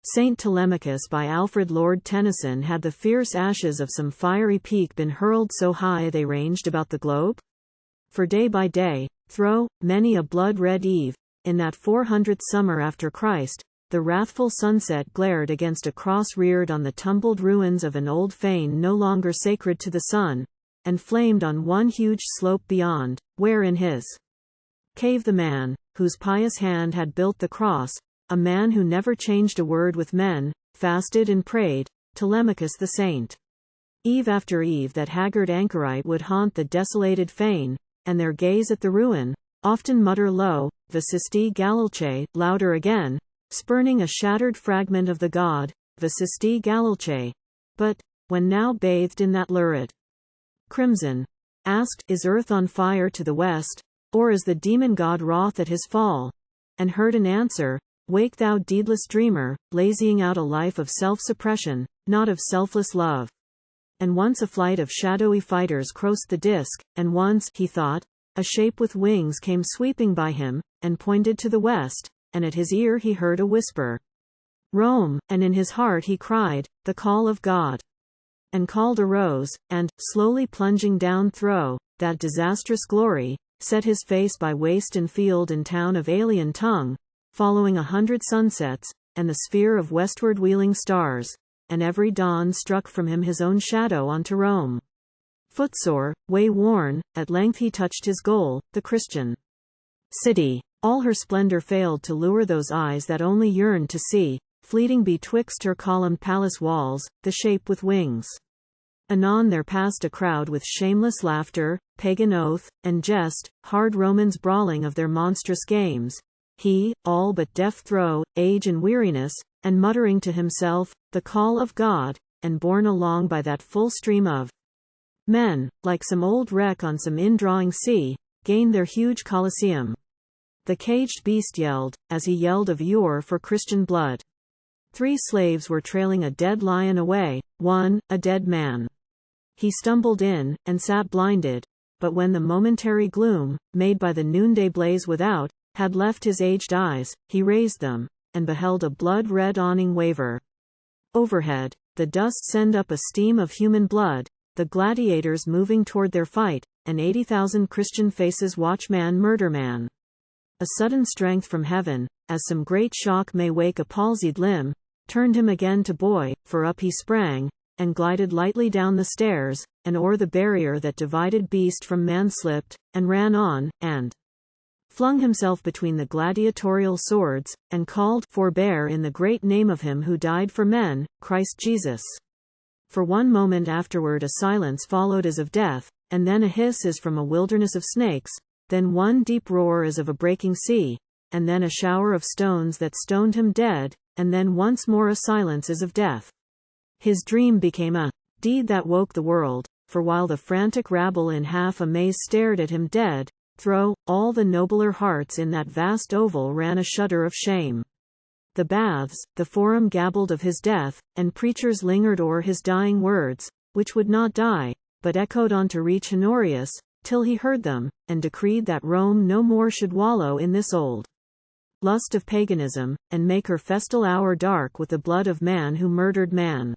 Saint Telemachus by Alfred. Lord Tennyson. Had the fierce ashes of some fiery peak been hurled so high they ranged about the globe? For day by day, thro many a blood-red eve, in that 400th summer after Christ, the wrathful sunset glared against a cross reared on the tumbled ruins of an old fane no longer sacred to the sun, and flamed on one huge slope beyond, where in his cave the man, whose pious hand had built the cross, a man who never changed a word with men, fasted and prayed, Telemachus the Saint. Eve after eve that haggard anchorite would haunt the desolated fane, and there gaze at the ruin, often mutter low, Vicisti Galilće, louder again, spurning a shattered fragment of the god, Vicisti Galilće. But, when now bathed in that lurid crimson, asked, is earth on fire to the west, or is the demon god wroth at his fall? And heard an answer, wake thou deedless dreamer, lazying out a life of self-suppression, not of selfless love. And once a flight of shadowy fighters crossed the disk, and once, he thought, a shape with wings came sweeping by him, and pointed to the west, and at his ear he heard a whisper, Rome, and in his heart he cried, the call of God. And called arose, and, slowly plunging down thro that disastrous glory, set his face by waste and field and town of alien tongue, following 100 sunsets, and the sphere of westward wheeling stars, and every dawn struck from him his own shadow onto Rome. Footsore, way-worn, at length he touched his goal, the Christian city. All her splendor failed to lure those eyes that only yearned to see, fleeting betwixt her columned palace walls, the shape with wings. Anon there passed a crowd with shameless laughter, pagan oath, and jest, hard Romans brawling of their monstrous games, he, all but deaf thro age and weariness, and muttering to himself, the call of God, and borne along by that full stream of men, like some old wreck on some indrawing sea, gained their huge Colosseum. The caged beast yelled, as he yelled of yore for Christian blood. 3 slaves were trailing a dead lion away, one, a dead man. He stumbled in, and sat blinded, but when the momentary gloom, made by the noonday blaze without, had left his aged eyes, he raised them, and beheld a blood-red awning waver overhead, the dust send up a steam of human blood, the gladiators moving toward their fight, and 80,000 Christian faces watch man murder man. A sudden strength from heaven, as some great shock may wake a palsied limb, turned him again to boy, for up he sprang, and glided lightly down the stairs, and o'er the barrier that divided beast from man slipped, and ran on, and flung himself between the gladiatorial swords, and called, Forbear in the great name of him who died for men, Christ Jesus. For one moment afterward a silence followed as of death, and then a hiss as from a wilderness of snakes, then one deep roar as of a breaking sea, and then a shower of stones that stoned him dead, and then once more a silence as of death. His dream became a deed that woke the world, for while the frantic rabble in half amaze stared at him dead, thro all the nobler hearts in that vast oval ran a shudder of shame. The baths, the forum gabbled of his death, and preachers lingered o'er his dying words, which would not die, but echoed on to reach Honorius, till he heard them, and decreed that Rome no more should wallow in this old lust of paganism, and make her festal hour dark with the blood of man who murdered man.